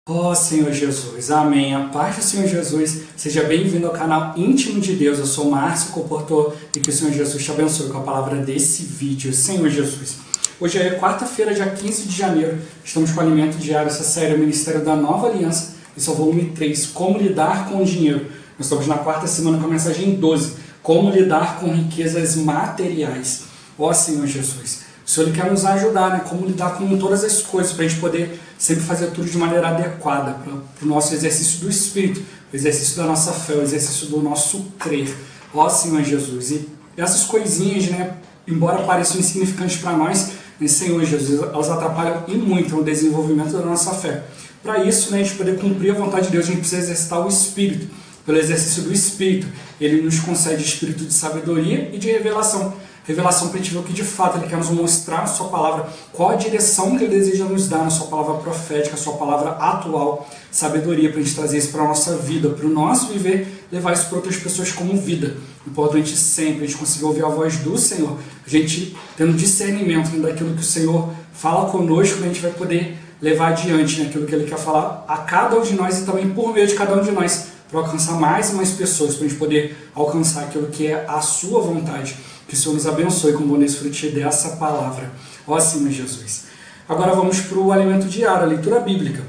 Ó Senhor Jesus, amém. A paz do Senhor Jesus, seja bem-vindo ao canal Íntimo de Deus. Eu sou Márcio Comportor e que o Senhor Jesus te abençoe com a palavra desse vídeo. Senhor Jesus, hoje é quarta-feira, dia 15 de janeiro. Estamos com o Alimento Diário, essa série é o Ministério da Nova Aliança. Esse é o volume 3, Como Lidar com o Dinheiro. Nós estamos na quarta semana com a mensagem 12, Como Lidar com Riquezas Materiais. Ó Senhor Jesus, o Senhor quer nos ajudar, né? Como lidar com todas as coisas, para a gente poder sempre fazer tudo de maneira adequada, para o nosso exercício do Espírito, o exercício da nossa fé, o exercício do nosso crer. Ó Senhor Jesus, e essas coisinhas, né, embora pareçam insignificantes para nós, né, Senhor Jesus, elas atrapalham e muito no desenvolvimento da nossa fé. Para isso, né, a gente poder cumprir a vontade de Deus, a gente precisa exercitar o Espírito. Pelo exercício do Espírito, Ele nos concede espírito de sabedoria e de revelação. Revelação para a gente ver o que de fato Ele quer nos mostrar na sua palavra, qual a direção que Ele deseja nos dar na sua palavra profética, a sua palavra atual, sabedoria para a gente trazer isso para a nossa vida, para o nosso viver, levar isso para outras pessoas como vida. Importante sempre a gente conseguir ouvir a voz do Senhor, a gente tendo discernimento daquilo que o Senhor fala conosco, a gente vai poder levar adiante, né, aquilo que Ele quer falar a cada um de nós e também por meio de cada um de nós, para alcançar mais e mais pessoas, para a gente poder alcançar aquilo que é a sua vontade. Que o Senhor nos abençoe com o bom desfrute dessa palavra. Ó Senhor Jesus. Agora vamos para o alimento diário, a leitura bíblica.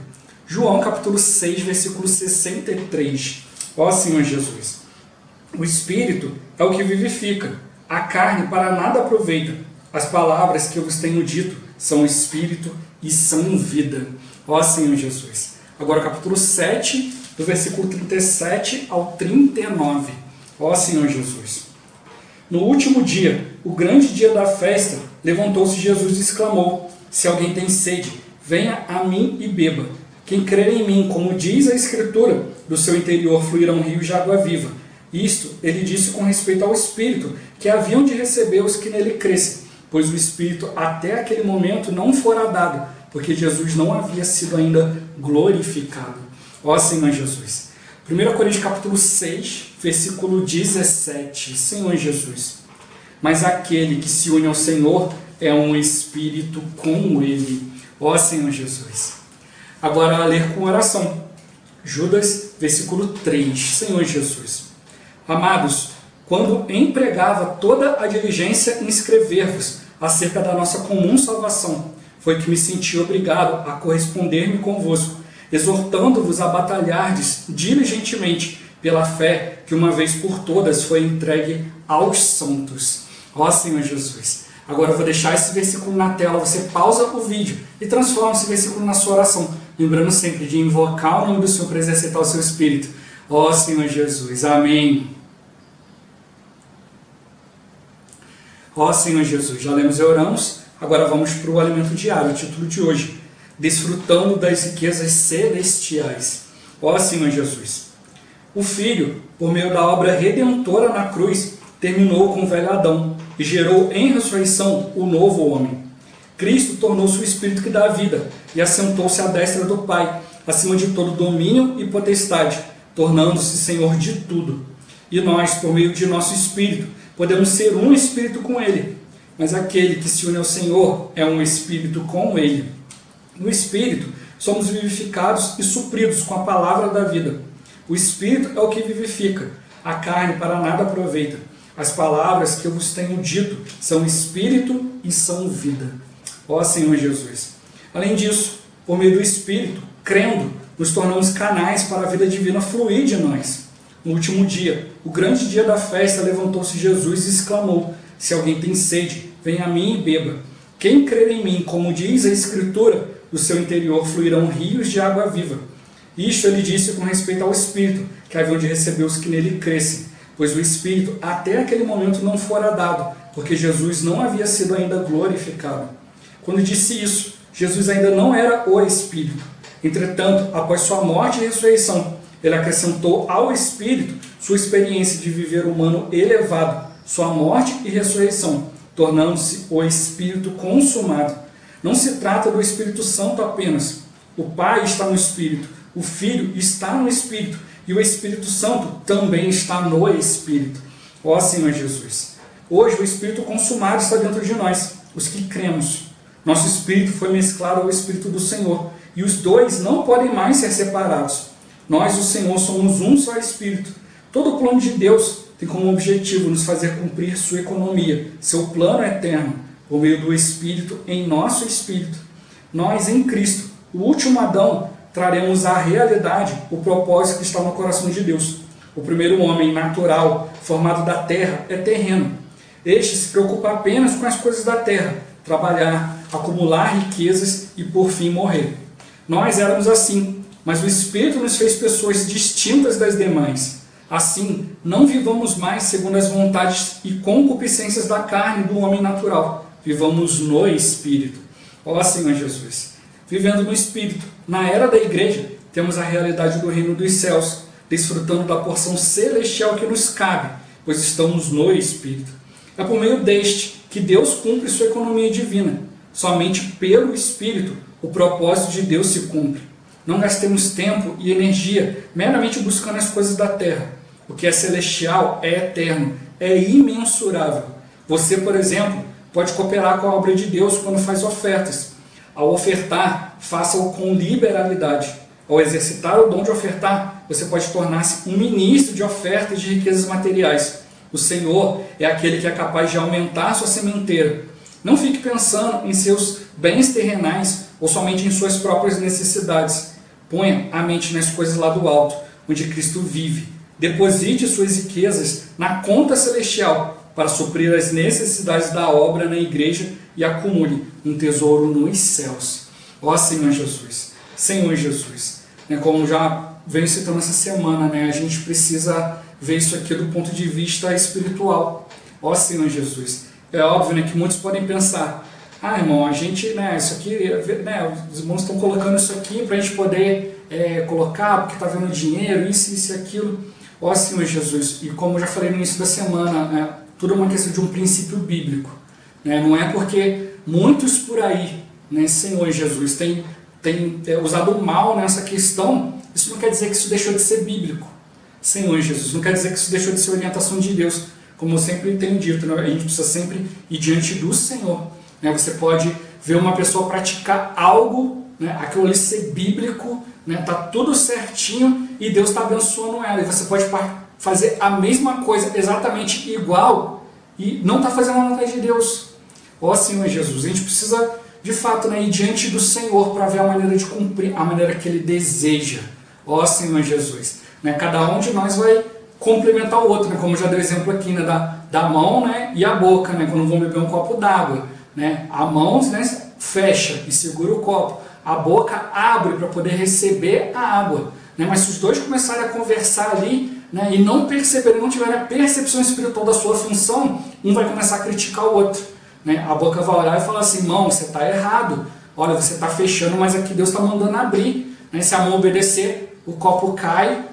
João capítulo 6, versículo 63. Ó Senhor Jesus. O Espírito é o que vivifica, a carne para nada aproveita. As palavras que eu vos tenho dito são Espírito e são vida. Ó Senhor Jesus. Agora capítulo 7, do versículo 37 ao 39. Ó Senhor Jesus. No último dia, o grande dia da festa, levantou-se Jesus e exclamou: se alguém tem sede, venha a mim e beba. Quem crer em mim, como diz a Escritura, do seu interior fluirão rios de água viva. Isto ele disse com respeito ao Espírito, que haviam de receber os que nele crescem, pois o Espírito até aquele momento não fora dado, porque Jesus não havia sido ainda glorificado. Ó Senhor Jesus. 1 Coríntios capítulo 6, versículo 17. Senhor Jesus. Mas aquele que se une ao Senhor é um espírito com Ele. Ó Senhor Jesus. Agora a ler com oração. Judas, versículo 3. Senhor Jesus. Amados, quando empregava toda a diligência em escrever-vos acerca da nossa comum salvação, foi que me senti obrigado a corresponder-me convosco, exortando-vos a batalhardes diligentemente pela fé que uma vez por todas foi entregue aos santos. Ó Senhor Jesus. Agora eu vou deixar esse versículo na tela, você pausa o vídeo e transforma esse versículo na sua oração, lembrando sempre de invocar o nome do Senhor para exercitar o seu Espírito. Ó Senhor Jesus. Amém. Ó Senhor Jesus, já lemos e oramos, agora vamos para o alimento diário, o título de hoje. Desfrutando das riquezas celestiais. Ó Senhor Jesus. O Filho, por meio da obra redentora na cruz, terminou com o velho Adão e gerou em ressurreição o novo homem. Cristo tornou-se o Espírito que dá vida e assentou-se à destra do Pai, acima de todo domínio e potestade, tornando-se Senhor de tudo. E nós, por meio de nosso Espírito, podemos ser um Espírito com Ele, mas aquele que se une ao Senhor é um Espírito com Ele. No Espírito, somos vivificados e supridos com a palavra da vida. O Espírito é o que vivifica, a carne para nada aproveita. As palavras que eu vos tenho dito são Espírito e são vida. Ó Senhor Jesus. Além disso, por meio do Espírito, crendo, nos tornamos canais para a vida divina fluir de nós. No último dia, o grande dia da festa, levantou-se Jesus e exclamou: se alguém tem sede, venha a mim e beba. Quem crer em mim, como diz a Escritura, do seu interior fluirão rios de água viva. Isto ele disse com respeito ao Espírito, que haviam de receber os que nele crescem, pois o Espírito até aquele momento não fora dado, porque Jesus não havia sido ainda glorificado. Quando disse isso, Jesus ainda não era o Espírito. Entretanto, após sua morte e ressurreição, ele acrescentou ao Espírito sua experiência de viver humano elevado, sua morte e ressurreição, tornando-se o Espírito consumado. Não se trata do Espírito Santo apenas. O Pai está no Espírito, o Filho está no Espírito e o Espírito Santo também está no Espírito. Ó Senhor Jesus. Hoje o Espírito consumado está dentro de nós, os que cremos. Nosso Espírito foi mesclado ao Espírito do Senhor e os dois não podem mais ser separados. Nós, o Senhor, somos um só Espírito. Todo o plano de Deus tem como objetivo nos fazer cumprir sua economia, seu plano eterno, por meio do Espírito em nosso espírito. Nós, em Cristo, o último Adão, traremos à realidade o propósito que está no coração de Deus. O primeiro homem natural, formado da terra, é terreno. Este se preocupa apenas com as coisas da terra, trabalhar, acumular riquezas e por fim morrer. Nós éramos assim, mas o Espírito nos fez pessoas distintas das demais. Assim, não vivamos mais segundo as vontades e concupiscências da carne do homem natural. Vivamos no Espírito. Ó Senhor Jesus, vivendo no Espírito, na era da igreja, temos a realidade do reino dos céus, desfrutando da porção celestial que nos cabe, pois estamos no Espírito. É por meio deste que Deus cumpre sua economia divina. Somente pelo Espírito o propósito de Deus se cumpre. Não gastemos tempo e energia meramente buscando as coisas da terra. O que é celestial é eterno, é imensurável. Você, por exemplo, pode cooperar com a obra de Deus quando faz ofertas. Ao ofertar, faça-o com liberalidade. Ao exercitar o dom de ofertar, você pode tornar-se um ministro de ofertas de riquezas materiais. O Senhor é aquele que é capaz de aumentar sua sementeira. Não fique pensando em seus bens terrenais ou somente em suas próprias necessidades. Ponha a mente nas coisas lá do alto, onde Cristo vive. Deposite suas riquezas na conta celestial para suprir as necessidades da obra na igreja e acumule um tesouro nos céus. Ó Senhor Jesus, Senhor Jesus, como já venho citando essa semana, a gente precisa ver isso aqui do ponto de vista espiritual. Ó Senhor Jesus, é óbvio que muitos podem pensar, irmão, a gente, isso aqui, os irmãos estão colocando isso aqui para a gente poder colocar, porque está vendo dinheiro, isso e aquilo. Ó Senhor Jesus, e como eu já falei no início da semana, tudo é uma questão de um princípio bíblico. Não é porque muitos por aí, Senhor Jesus, têm usado mal nessa questão, isso não quer dizer que isso deixou de ser bíblico. Senhor Jesus, não quer dizer que isso deixou de ser orientação de Deus. Como eu sempre tenho dito, a gente precisa sempre ir diante do Senhor. Você pode ver uma pessoa praticar algo, aquilo ali ser bíblico, está tudo certinho e Deus está abençoando ela. E você pode fazer a mesma coisa exatamente igual e não está fazendo a vontade de Deus. Ó Senhor Jesus, a gente precisa de fato ir diante do Senhor para ver a maneira de cumprir, a maneira que Ele deseja. Ó Senhor Jesus, cada um de nós vai complementar o outro, como já deu exemplo aqui, da mão e a boca, quando vão beber um copo d'água. A mão fecha e segura o copo, a boca abre para poder receber a água. Mas se os dois começarem a conversar ali e não perceberem, não tiverem a percepção espiritual da sua função, um vai começar a criticar o outro. A boca vai olhar e falar assim, irmão, você está errado, olha, você está fechando, mas aqui Deus está mandando abrir. Se a mão obedecer, o copo cai,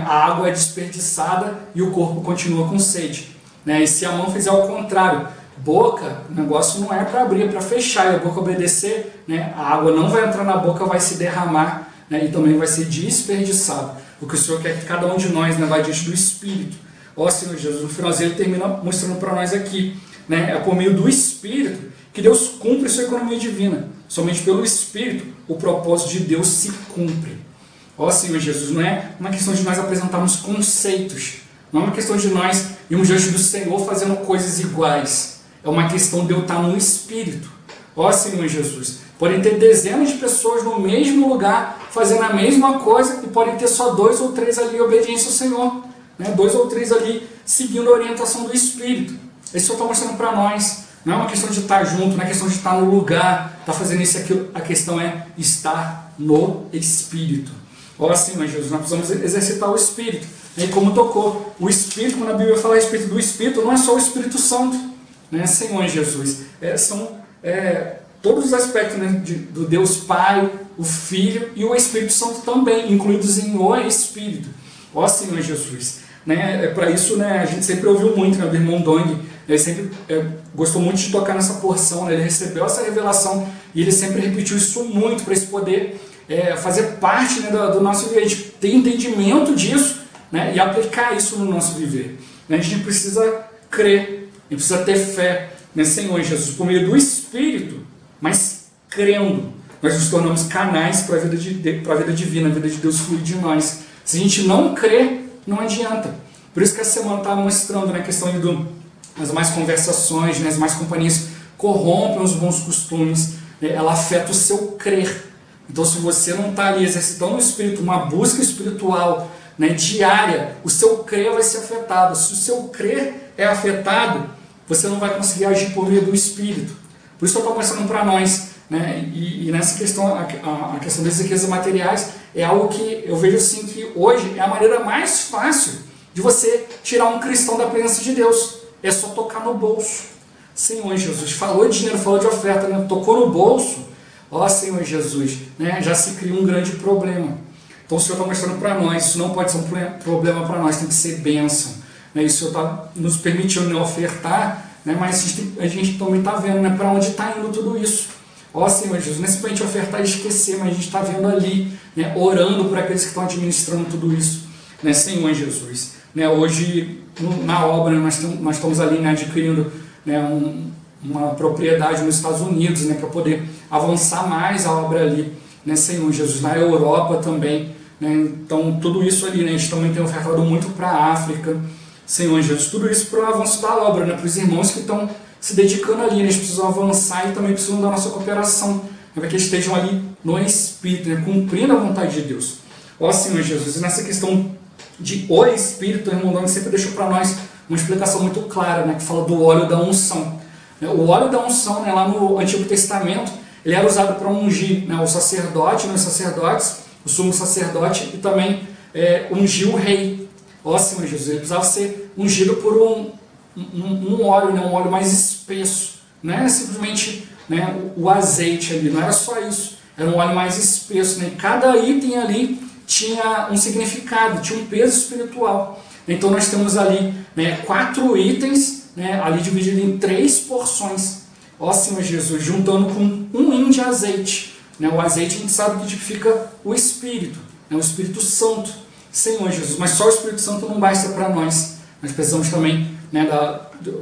a água é desperdiçada e o corpo continua com sede. E se a mão fizer ao contrário, boca, o negócio não é para abrir, é para fechar, e a boca obedecer, a água não vai entrar na boca, vai se derramar, e também vai ser desperdiçado. O que o Senhor quer que cada um de nós vai diante do Espírito. Ó Senhor Jesus, no finalzinho ele termina mostrando para nós aqui, é por meio do Espírito que Deus cumpre sua economia divina. Somente pelo Espírito o propósito de Deus se cumpre. Ó Senhor Jesus, não é uma questão de nós apresentarmos conceitos, não é uma questão de nós irmos diante do Senhor fazendo coisas iguais. É uma questão de eu estar no Espírito. Ó Senhor Jesus, podem ter dezenas de pessoas no mesmo lugar fazendo a mesma coisa e podem ter só 2 ou 3 ali em obediência ao Senhor. 2 ou 3 ali seguindo a orientação do Espírito. Esse Senhor está mostrando para nós. Não é uma questão de estar junto, não é questão de estar no lugar, estar fazendo isso e aquilo. A questão é estar no Espírito. Ó Senhor Jesus, nós precisamos exercitar o Espírito. E como tocou, o Espírito, quando a Bíblia fala a respeito do Espírito, não é só o Espírito Santo. Senhor Jesus, são todos os aspectos do Deus Pai, o Filho e o Espírito Santo também, incluídos em o Espírito. Ó Senhor Jesus, para isso a gente sempre ouviu muito do irmão Dong, ele sempre gostou muito de tocar nessa porção, ele recebeu essa revelação e ele sempre repetiu isso muito para poder fazer parte do nosso viver, de ter entendimento disso e aplicar isso no nosso viver. A gente precisa crer, a gente precisa ter fé, Senhor Jesus, por meio do Espírito, mas crendo. nós nos tornamos canais para a vida divina, a vida de Deus fluir de nós. Se a gente não crê, não adianta. Por isso que essa semana estava mostrando, né, a questão das mais conversações, né, as mais companhias corrompem os bons costumes, né, ela afeta o seu crer. Então, se você não está ali exercitando o espírito, uma busca espiritual, né, diária, o seu crer vai ser afetado. Se o seu crer é afetado, você não vai conseguir agir por meio do espírito. Por isso que eu estou mostrando para nós, né, e nessa questão, a questão das riquezas materiais é algo que eu vejo assim que hoje é a maneira mais fácil de você tirar um cristão da presença de Deus. É só tocar no bolso. Senhor Jesus, falou de dinheiro, falou de oferta, né? Tocou no bolso, ó Senhor Jesus, né? Já se cria um grande problema. Então o Senhor está mostrando para nós, isso não pode ser um problema para nós, tem que ser bênção, né? E o Senhor está nos permitindo, né, ofertar, né? Mas a gente também está vendo, né, para onde está indo tudo isso. Ó Senhor Jesus, não é simplesmente ofertar e esquecer, mas a gente está vendo ali, né, orando por aqueles que estão administrando tudo isso, né, Senhor Jesus. Né, hoje, na obra, nós estamos ali, né, adquirindo, né, uma propriedade nos Estados Unidos, né, para poder avançar mais a obra ali, né, Senhor Jesus. Na Europa também, né, então tudo isso ali, né, a gente também tem ofertado muito para a África, Senhor Jesus. Tudo isso para o avanço da obra, né, para os irmãos que estão se dedicando ali, né, eles precisam avançar e também precisam da nossa cooperação, né, para que eles estejam ali no Espírito, né, cumprindo a vontade de Deus. Ó Senhor Jesus, e nessa questão de o Espírito, o irmão Doni sempre deixou para nós uma explicação muito clara, né, que fala do óleo da unção. O óleo da unção, né, lá no Antigo Testamento, ele era usado para ungir, né, o sacerdote, né, os sacerdotes, o sumo sacerdote, e também ungir o rei. Ó Senhor Jesus, ele precisava ser ungido por um óleo, né, um óleo mais espesso. Não era simplesmente, né, o azeite ali, não era só isso. Era um óleo mais espesso. Né, e cada item ali tinha um significado, tinha um peso espiritual. Então nós temos ali, né, 4 itens, né, ali dividido em 3 porções. Ó Senhor Jesus, juntando com 1 hin de azeite. Né, o azeite a gente sabe que tipifica o Espírito, né, o Espírito Santo. Senhor Jesus, mas só o Espírito Santo não basta para nós. Nós precisamos também, né,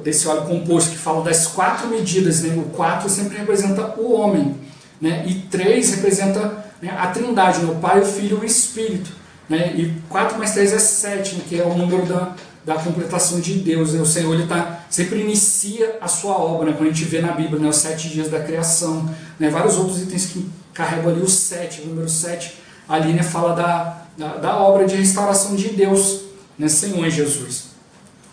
desse óleo composto que fala das 4 medidas. Né, o 4 sempre representa o homem, né, e 3 representa, né, a Trindade, né, o Pai, o Filho e o Espírito. Né, e 4 mais 3 é 7, né, que é o número da completação de Deus. Né, o Senhor ele sempre inicia a sua obra, né, quando a gente vê na Bíblia, né, os 7 dias da criação. Né, vários outros itens que carregam ali o 7, o número 7, ali, né, fala da obra de restauração de Deus, né, Senhor Jesus.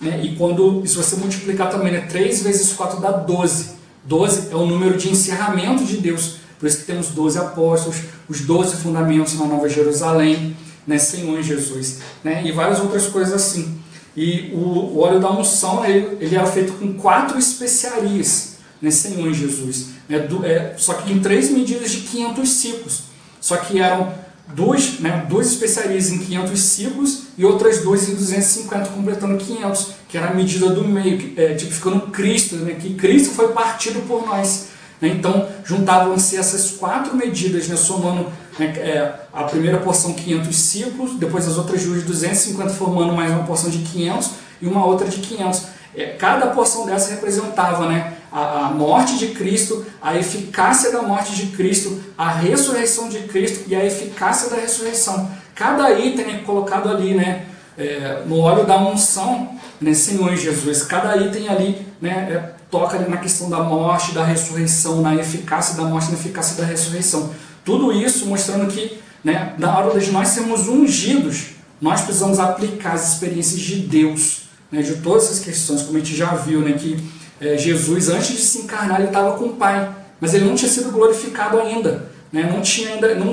Né, e se você multiplicar também, né, 3 vezes 4 dá 12. 12 é o número de encerramento de Deus. Por isso que temos 12 apóstolos, os 12 fundamentos na Nova Jerusalém, né, Senhor Jesus. Né, e várias outras coisas assim. E o óleo da unção, ele era feito com 4 especiarias, né, Senhor Jesus. Só que em 3 medidas de 500 ciclos. Só que eram 2 especiarias em 500 ciclos e outras 2 em 250, completando 500, que era a medida do meio, tipificando Cristo, né, que Cristo foi partido por nós. Né, então, juntavam-se essas 4 medidas, né, somando, né, a primeira porção 500 ciclos, depois as outras 250, formando mais uma porção de 500 e uma outra de 500. Cada porção dessa representava, né, a morte de Cristo, a eficácia da morte de Cristo, a ressurreição de Cristo e a eficácia da ressurreição. Cada item é colocado ali, né, no óleo da unção, né, Senhor Jesus. Cada item ali, né, toca ali na questão da morte, da ressurreição, na eficácia da morte, na eficácia da ressurreição. Tudo isso mostrando que, né, na hora de nós sermos ungidos, nós precisamos aplicar as experiências de Deus, né, de todas essas questões, como a gente já viu, né, que Jesus, antes de se encarnar, ele estava com o Pai, mas ele não tinha sido glorificado ainda, né, não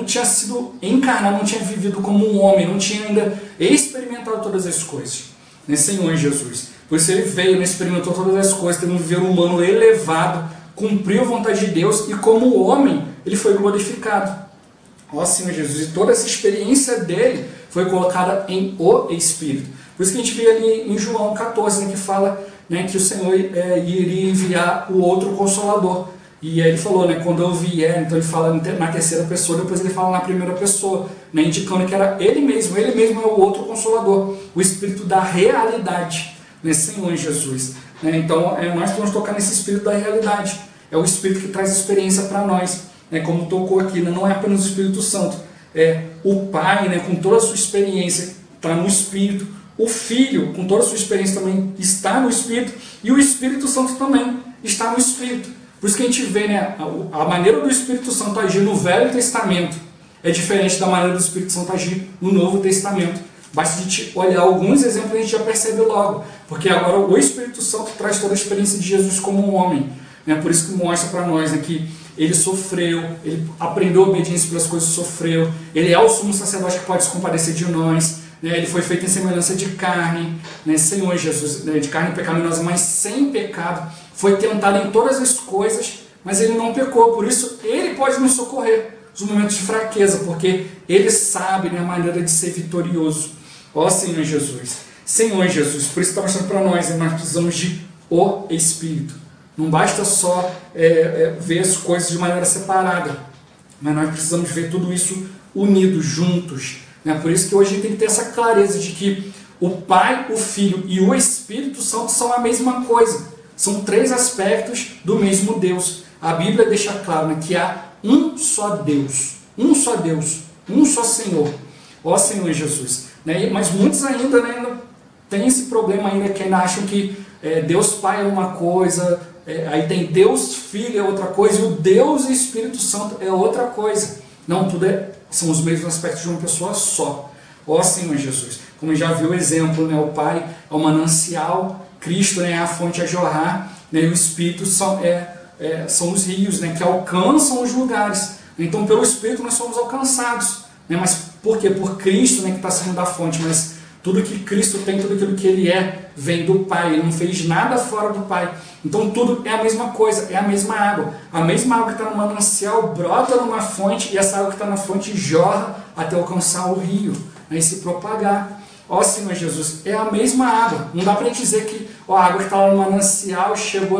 tinha sido encarnado, não tinha vivido como um homem, não tinha ainda experimentado todas as coisas, né, Senhor Jesus. Por isso ele veio, né, experimentou todas as coisas, teve um viver humano elevado, cumpriu a vontade de Deus e como homem ele foi glorificado. Ó Senhor Jesus, e toda essa experiência dele foi colocada em o Espírito. Por isso que a gente vê ali em João 14, né, que fala, né, que o Senhor iria enviar o outro Consolador. E aí ele falou, né, quando eu vier, então ele fala na terceira pessoa, depois ele fala na primeira pessoa, né, indicando que era ele mesmo é o outro Consolador, o Espírito da realidade, né, Senhor Jesus. Né, então nós vamos tocar nesse Espírito da realidade, é o Espírito que traz experiência para nós. né, como tocou aqui, né, não é apenas o Espírito Santo, é o Pai, né, com toda a sua experiência, está no Espírito, o Filho, com toda a sua experiência, também está no Espírito, e o Espírito Santo também está no Espírito. Por isso que a gente vê, né, a maneira do Espírito Santo agir no Velho Testamento é diferente da maneira do Espírito Santo agir no Novo Testamento. Basta a gente olhar alguns exemplos e a gente já percebe logo, porque agora o Espírito Santo traz toda a experiência de Jesus como um homem, né? Por isso que mostra para nós, né, que ele sofreu, ele aprendeu a obediência pelas coisas que sofreu, ele é o sumo sacerdote que pode se compadecer de nós, né? Ele foi feito em semelhança de carne, né? Senhor Jesus, né? De carne pecaminosa, mas sem pecado, foi tentado em todas as coisas, mas ele não pecou, por isso ele pode nos socorrer nos momentos de fraqueza, porque ele sabe, né, a maneira de ser vitorioso. Ó Senhor Jesus, Senhor Jesus, por isso está mostrando para nós, né, nós precisamos de o Espírito. Não basta só ver as coisas de maneira separada, mas nós precisamos ver tudo isso unido, juntos, né? Por isso que hoje a gente tem que ter essa clareza de que o Pai, o Filho e o Espírito Santo são a mesma coisa. São três aspectos do mesmo Deus. A Bíblia deixa claro, né, que há um só Deus, um só Deus, um só Senhor. Ó Senhor Jesus. Né? Mas muitos ainda, né, têm esse problema ainda, que ainda acham que Deus Pai é uma coisa, aí tem Deus Filho é outra coisa, e o Deus e Espírito Santo é outra coisa. Não, tudo são os mesmos aspectos de uma pessoa só. Ó Senhor Jesus. Como já viu o exemplo, né, o Pai é o manancial, Cristo, né, é a fonte a jorrar, né, e o Espírito são os rios, né, que alcançam os lugares. Então, pelo Espírito nós somos alcançados, né, mas por quê? Por Cristo, né, que está saindo da fonte, mas tudo que Cristo tem, tudo aquilo que Ele é, vem do Pai, Ele não fez nada fora do Pai. Então tudo é a mesma coisa, é a mesma água. A mesma água que está no manancial brota numa fonte, e essa água que está na fonte jorra até alcançar o rio, né, e se propagar. Ó Senhor Jesus, é a mesma água. Não dá para dizer que a água que está lá no manancial chegou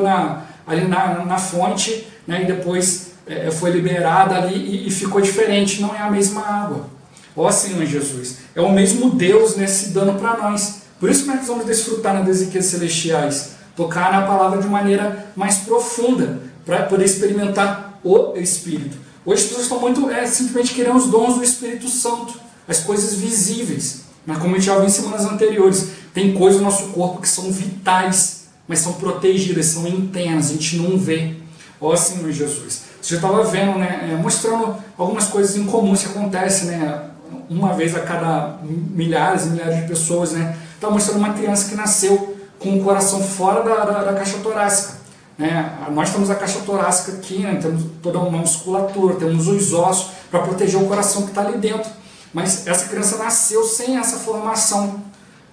ali na fonte, né, e depois foi liberada ali e ficou diferente. Não é a mesma água. Ó Senhor Jesus, é o mesmo Deus, né, se dando para nós. Por isso que nós vamos desfrutar nas riquezas celestiais, tocar na palavra de maneira mais profunda, para poder experimentar o Espírito. Hoje as pessoas estão muito simplesmente querendo os dons do Espírito Santo, as coisas visíveis. Mas como a gente já viu em semanas anteriores, tem coisas no nosso corpo que são vitais, mas são protegidas, são internas, a gente não vê. Ó Senhor Jesus, você já estava vendo, né, mostrando algumas coisas incomuns que acontecem, né, uma vez a cada milhares e milhares de pessoas, né? Está mostrando uma criança que nasceu com o coração fora da caixa torácica, né? Nós temos a caixa torácica aqui, né? Temos toda uma musculatura, temos os ossos para proteger o coração que está ali dentro. Mas essa criança nasceu sem essa formação,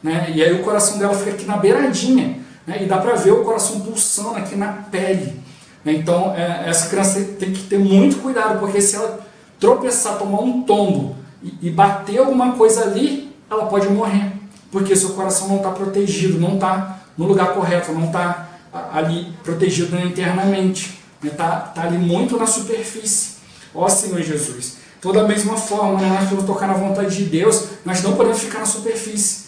né? E aí o coração dela fica aqui na beiradinha, né? E dá para ver o coração pulsando aqui na pele. Então essa criança tem que ter muito cuidado, porque se ela tropeçar, tomar um tombo e bater alguma coisa ali, ela pode morrer, porque seu coração não está protegido, não está no lugar correto, não está ali protegido internamente, está ali muito na superfície. Ó Senhor Jesus, toda a mesma forma, né, nós podemos tocar na vontade de Deus, nós não podemos ficar na superfície.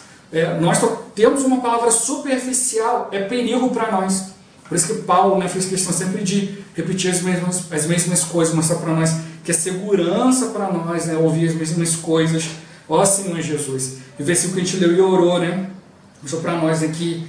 Nós temos uma palavra superficial, é perigo para nós. Por isso que Paulo, né, fez questão sempre de repetir as mesmas coisas, mostrar para nós que é segurança para nós, né, ouvir as mesmas coisas. Ó Senhor Jesus. E o versículo que a gente leu e orou, né, mostrou para nós, né, que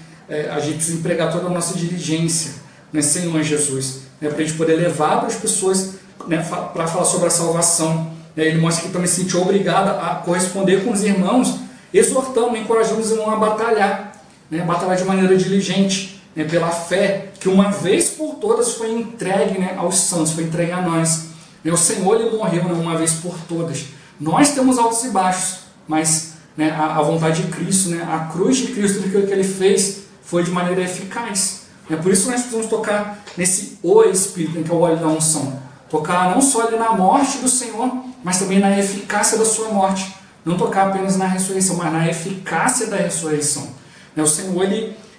a gente precisa empregar toda a nossa diligência, né, Senhor Jesus, né, para a gente poder levar para as pessoas, né, para falar sobre a salvação. Ele mostra que também se sentiu obrigado a corresponder com os irmãos, exortando, encorajando os irmãos a batalhar, né, batalhar de maneira diligente, né, pela fé que uma vez por todas foi entregue, né, aos santos, foi entregue a nós. O Senhor, Ele morreu, né, uma vez por todas. Nós temos altos e baixos, mas, né, a vontade de Cristo, né, a cruz de Cristo, tudo aquilo que Ele fez, foi de maneira eficaz. Por isso nós precisamos tocar nesse O Espírito, que é o óleo da unção. Tocar não só ali na morte do Senhor, mas também na eficácia da sua morte. Não tocar apenas na ressurreição, mas na eficácia da ressurreição. O Senhor,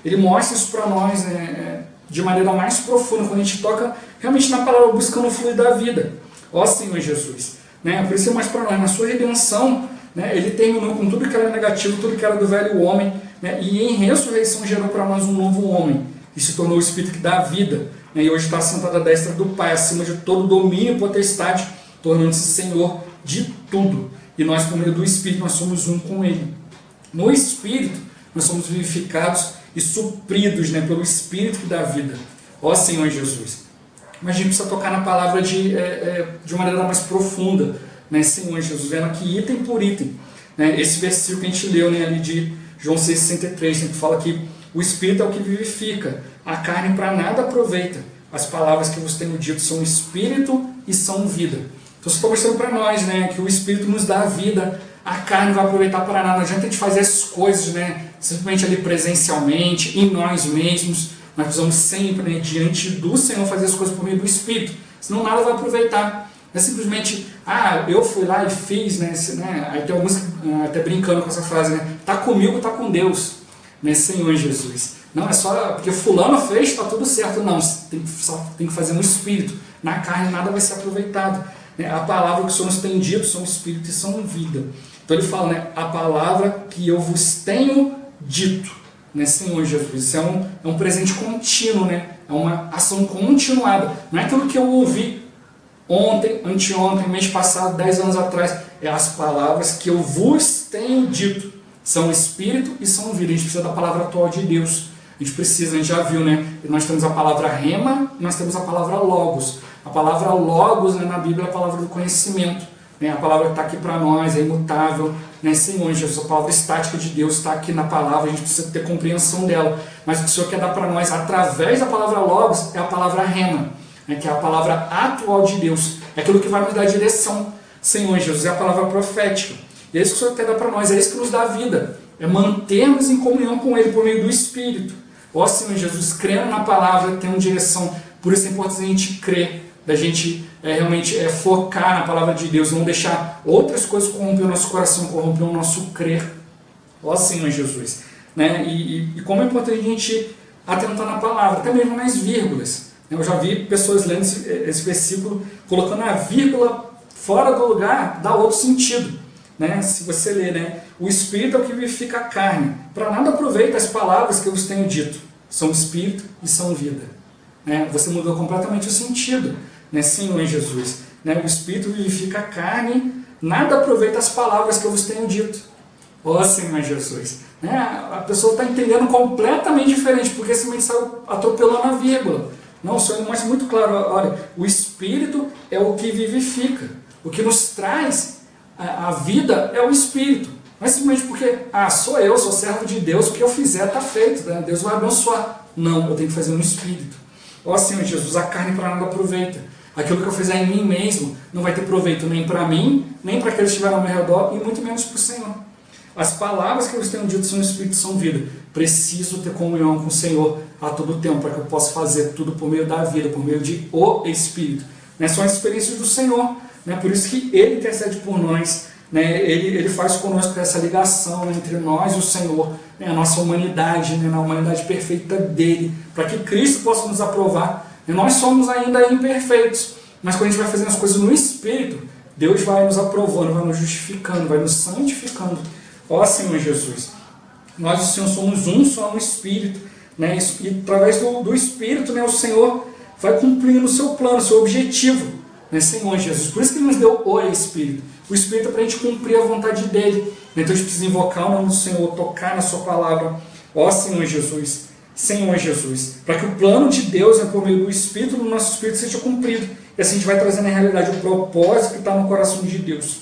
Ele mostra isso para nós, né, de maneira mais profunda, quando a gente toca realmente na palavra, buscando o fluir da vida. Ó Senhor Jesus, né? Por isso é mais para nós, na sua redenção, né, Ele terminou com tudo que era negativo, tudo que era do velho homem, né, e em ressurreição gerou para nós um novo homem, e se tornou o Espírito que dá vida. né, e hoje está sentado à destra do Pai, acima de todo domínio e potestade, tornando-se Senhor de tudo. E nós, por meio do Espírito, nós somos um com Ele. No Espírito, nós somos vivificados e supridos, né, pelo Espírito que dá vida. Ó Senhor Jesus. Mas a gente precisa tocar na palavra de maneira mais profunda, né, Senhor Jesus, vendo aqui item por item. Né, esse versículo que a gente leu, né, ali de João 6,63, que fala que o Espírito é o que vivifica, a carne para nada aproveita. As palavras que vos tenho dito são Espírito e são vida. Então você está mostrando para nós, né, que o Espírito nos dá a vida, a carne não vai aproveitar para nada. Não adianta a gente fazer essas coisas, né, simplesmente ali presencialmente, em nós mesmos. Nós precisamos sempre, né, diante do Senhor, fazer as coisas por meio do Espírito, senão nada vai aproveitar. Não é simplesmente, eu fui lá e fiz, né, aí tem alguns até brincando com essa frase, né, tá comigo, tá com Deus, né, Senhor Jesus. Não é só porque fulano fez, está tudo certo. Não, só tem que fazer no Espírito. Na carne nada vai ser aproveitado. A palavra que o Senhor nos tem dito são Espírito e são vida. Então ele fala, né, a palavra que eu vos tenho dito, né, Senhor Jesus. Isso é um presente contínuo, né? É uma ação continuada. Não é aquilo que eu ouvi ontem, anteontem, mês passado, 10 anos atrás. É as palavras que eu vos tenho dito. São Espírito e são vida. A gente precisa da palavra atual de Deus. A gente já viu, né? Nós temos a palavra rema, nós temos a palavra logos. A palavra logos, né, na Bíblia é a palavra do conhecimento. Né? A palavra que está aqui para nós é imutável. Né? Senhor Jesus, a palavra estática de Deus está aqui na palavra, a gente precisa ter compreensão dela. Mas o que o Senhor quer dar para nós através da palavra logos é a palavra rema, né, que é a palavra atual de Deus. É aquilo que vai nos dar direção. Senhor Jesus, é a palavra profética. E é isso que o Senhor quer dar para nós, é isso que nos dá vida. É mantermos em comunhão com Ele por meio do Espírito. Ó Senhor Jesus, crendo na palavra, tendo direção. Por isso é importante a gente crer, da gente realmente focar na palavra de Deus, não deixar outras coisas corromper o nosso coração, corromper o nosso crer. Ó Senhor Jesus. Né? E como é importante a gente atentar na palavra, até mesmo nas vírgulas. Eu já vi pessoas lendo esse versículo, colocando a vírgula fora do lugar, dá outro sentido. Né? Se você ler, né? O Espírito é o que vivifica a carne. Para nada aproveita as palavras que eu vos tenho dito. São Espírito e são vida. Né? Você mudou completamente o sentido. Né? Senhor Jesus. Né? O Espírito vivifica a carne. Nada aproveita as palavras que eu vos tenho dito. Ó Senhor Jesus. Né? A pessoa está entendendo completamente diferente, porque simplesmente saiu atropelando a vírgula. Não, o Senhor mostra muito claro. Olha, o Espírito é o que vivifica. O que nos traz a vida é o Espírito. Não é simplesmente porque, sou servo de Deus, o que eu fizer está feito, né? Deus vai abençoar. Não, eu tenho que fazer no Espírito. Ó Senhor Jesus, a carne para nada aproveita. Aquilo que eu fizer em mim mesmo não vai ter proveito nem para mim, nem para aqueles que estiveram ao meu redor, e muito menos para o Senhor. As palavras que eu tenho dito são Espírito, são vida. Preciso ter comunhão com o Senhor a todo tempo, para que eu possa fazer tudo por meio da vida, por meio de o Espírito. Né? São as experiências do Senhor. Né? Por isso que Ele intercede por nós. Né? Ele faz conosco essa ligação, né, entre nós e o Senhor, né, a nossa humanidade, né, na humanidade perfeita dele, para que Cristo possa nos aprovar. Nós somos ainda imperfeitos, mas quando a gente vai fazendo as coisas no Espírito, Deus vai nos aprovando, vai nos justificando, vai nos santificando. Ó Senhor Jesus, nós e o Senhor somos um só no Espírito, né, e através do Espírito, né, o Senhor vai cumprindo o seu plano, o seu objetivo, né, Senhor Jesus. Por isso que Ele nos deu o Espírito. O Espírito é para a gente cumprir a vontade dEle. Então a gente precisa invocar o nome do Senhor, tocar na sua palavra. Ó Senhor Jesus, Senhor Jesus, para que o plano de Deus, né, por meio do Espírito, do nosso Espírito, seja cumprido. E assim a gente vai trazendo na realidade o propósito que está no coração de Deus.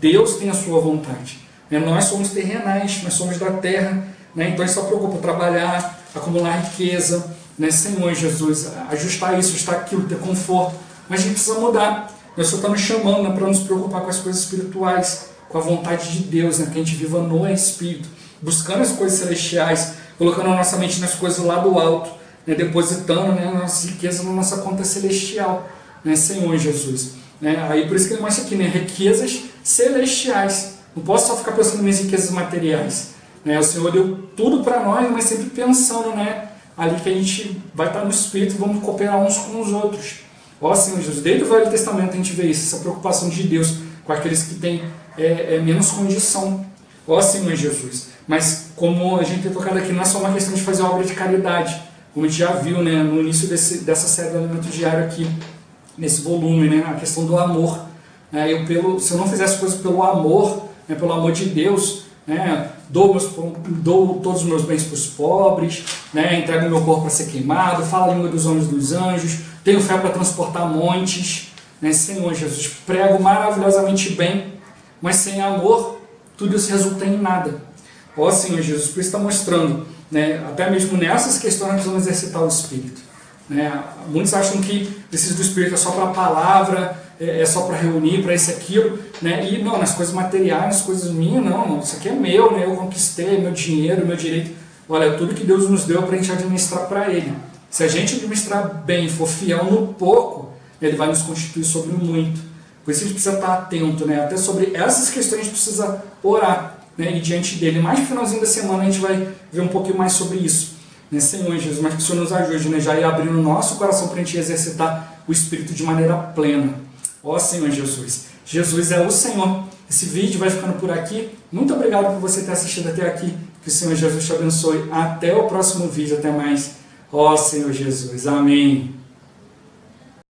Deus tem a sua vontade. Né? Nós somos terrenais, nós somos da terra. Né? Então a gente só preocupa trabalhar, acumular riqueza, né? Senhor Jesus, ajustar isso, ajustar aquilo, ter conforto. Mas a gente precisa mudar. Deus só está nos chamando, né, para nos preocupar com as coisas espirituais, com a vontade de Deus, né, que a gente viva no Espírito, buscando as coisas celestiais, colocando a nossa mente nas coisas lá do alto, né, depositando, né, a nossa riqueza na nossa conta celestial, né, Senhor Jesus. Né, aí por isso que ele mostra aqui, né, riquezas celestiais. Não posso só ficar pensando em minhas riquezas materiais. Né, o Senhor deu tudo para nós, mas sempre pensando, né, ali que a gente vai estar no Espírito e vamos cooperar uns com os outros. Ó Senhor Jesus, desde o Velho Testamento a gente vê isso, essa preocupação de Deus com aqueles que têm menos condição. Ó Senhor Jesus, mas como a gente tem tocado aqui, não é só uma questão de fazer obra de caridade, como a gente já viu, né, no início dessa série do Alimento Diário aqui, nesse volume, né, a questão do amor. Se eu não fizesse coisas pelo amor, né, pelo amor de Deus, né, dou todos os meus bens para os pobres, né, entrego meu corpo para ser queimado, falo a língua dos homens e dos anjos, tenho fé para transportar montes, né, Senhor Jesus, prego maravilhosamente bem, mas sem amor, tudo isso resulta em nada. Ó Senhor Jesus, por isso está mostrando, né, até mesmo nessas questões nós precisamos exercitar o Espírito. Né? Muitos acham que precisa do Espírito é só para a palavra, é só para reunir, para isso e aquilo, né? E não, nas coisas materiais, nas coisas minhas, não, isso aqui é meu, né? Eu conquistei, meu dinheiro, meu direito. Olha, tudo que Deus nos deu para a gente administrar para Ele. Se a gente administrar bem, for fiel no pouco, Ele vai nos constituir sobre o muito. Por isso a gente precisa estar atento, né? Até sobre essas questões a gente precisa orar, né? E diante dele. Mais no finalzinho da semana a gente vai ver um pouquinho mais sobre isso. Né? Senhor Jesus, mas que o Senhor nos ajude, né? Já ir abrindo o nosso coração para a gente exercitar o Espírito de maneira plena. Ó Senhor Jesus, Jesus é o Senhor. Esse vídeo vai ficando por aqui. Muito obrigado por você ter assistido até aqui. Que o Senhor Jesus te abençoe. Até o próximo vídeo. Até mais. Ó Senhor Jesus. Amém.